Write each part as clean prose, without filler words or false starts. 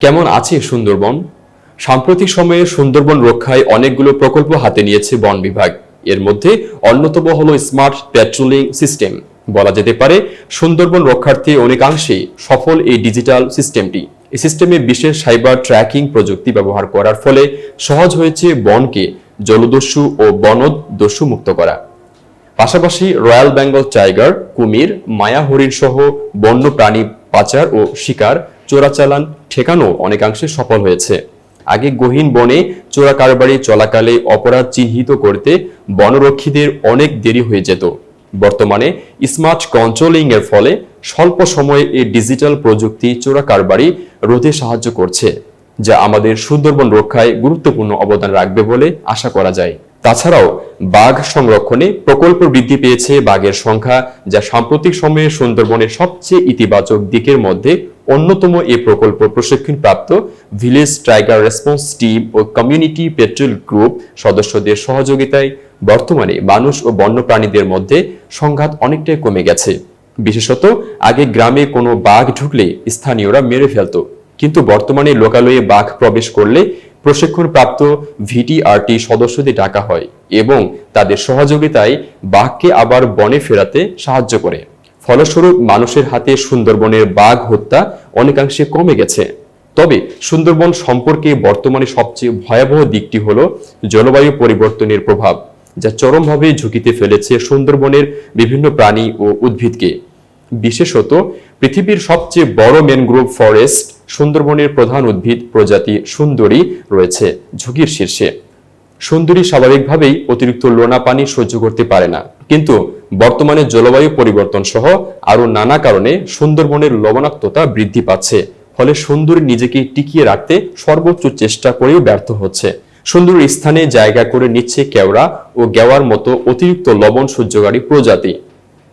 কেমন আছে সুন্দরবন? সাম্প্রতিক সময়ে সুন্দরবন রক্ষায় অনেকগুলো প্রকল্প হাতে নিয়েছে বন বিভাগ। এর মধ্যে অন্যতম হলো স্মার্ট প্যাট্রোলিং সিস্টেম। বলা যেতে পারে সুন্দরবন রক্ষার্থে অনেকাংশেই সফল এই ডিজিটাল সিস্টেমটি। এই সিস্টেমে বিশেষ সাইবার ট্র্যাকিং প্রযুক্তি ব্যবহার করার ফলে সহজ হয়েছে বনকে জলদস্যু ও বনদস্যু মুক্ত করা। পাশাপাশি রয়্যাল বেঙ্গল টাইগার, কুমির, মায়া হরিণ সহ বন্য প্রাণী পাচার ও শিকার চোরাচালান ঠেকানো অনেকাংশে সফল হয়েছে। আগে গহীন বনে চোরা কারবারি চলাকালে অপরাধ চিহ্নিত করতে বনরক্ষীদের অনেক দেরি হয়ে যেত। বর্তমানে স্মার্ট কন্ট্রোলিং এর ফলে স্বল্প সময়ে এই ডিজিটাল প্রযুক্তি চোরা কারবারি রোধে সাহায্য করছে, যা আমাদের সুন্দরবন রক্ষায় গুরুত্বপূর্ণ অবদান রাখবে বলে আশা করা যায়। তাছাড়াও বাঘ সংরক্ষণে প্রকল্প বৃদ্ধি পেয়েছে বাঘের সংখ্যা, যা সাম্প্রতিক সময়ে সুন্দরবনের সবচেয়ে ইতিবাচক দিকের মধ্যে অন্যতম। এই প্রকল্প প্রশিক্ষণপ্রাপ্ত ভিলেজ টাইগার রেসপন্স টিম ও কমিউনিটি পেট্রোল গ্রুপ সদস্যদের সহযোগিতায় বর্তমানে মানুষ ও বন্যপ্রাণীদের মধ্যে সংঘাত অনেকটাই কমে গেছে। বিশেষত আগে গ্রামে কোনো বাঘ ঢুকলে স্থানীয়রা মেরে ফেলত, কিন্তু বর্তমানে লোকালয়ে বাঘ প্রবেশ করলে প্রশিক্ষণপ্রাপ্ত ভিটিআরটি সদস্যদের ডাকা হয় এবং তাদের সহযোগিতায় বাঘকে আবার বনে ফেরাতে সাহায্য করে। ফলস্বরূপ মানুষের হাতে সুন্দরবনের বাঘ হত্যা অনেকাংশে কমে গেছে। তবে সুন্দরবন সম্পর্কে বর্তমানে সবচেয়ে ভয়াবহ দিকটি হলো জলবায়ু পরিবর্তনের প্রভাব, যা চরমভাবে ঝুঁকিতে ফেলেছে সুন্দরবনের বিভিন্ন প্রাণী ও উদ্ভিদকে। বিশেষত পৃথিবীর সবচেয়ে বড় ম্যানগ্রোভ ফরেস্ট সুন্দরবনের প্রধান উদ্ভিদ প্রজাতি সুন্দরী রয়েছে ঝুঁকির শীর্ষে। সুন্দরী স্বাভাবিকভাবেই অতিরিক্ত লোনা পানি সহ্য করতে পারে না, কিন্তু বর্তমানে জলবায়ু পরিবর্তন সহ আরো নানা কারণে সুন্দরবনের লবণাক্ততা বৃদ্ধি পাচ্ছে। ফলে সুন্দরী নিজেকে টিকিয়ে রাখতে সর্বোচ্চ চেষ্টা করেও ব্যর্থ হচ্ছে। সুন্দরীর স্থানে জায়গা করে নিচ্ছে কেওড়া ও গেওয়ার মতো অতিরিক্ত লবণ সহ্যকারী প্রজাতি।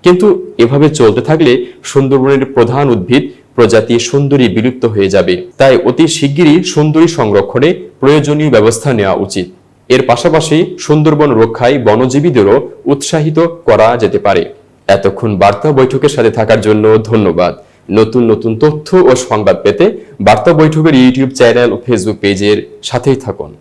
কিন্তু এভাবে চলতে থাকলে সুন্দরবনের প্রধান উদ্ভিদ প্রজাতি সুন্দরী বিলুপ্ত হয়ে যাবে। তাই অতি শিগগিরই সুন্দরী সংরক্ষণে প্রয়োজনীয় ব্যবস্থা নেওয়া উচিত। এর পাশাপাশি সুন্দরবন রক্ষায় বনজীবীদেরও উৎসাহিত করা যেতে পারে। এতক্ষণ বার্তা বৈঠকের সাথে থাকার জন্য ধন্যবাদ। নতুন নতুন তথ্য ও সংবাদ পেতে বার্তা বৈঠকের ইউটিউব চ্যানেল ও ফেসবুক পেজের সাথেই থাকুন।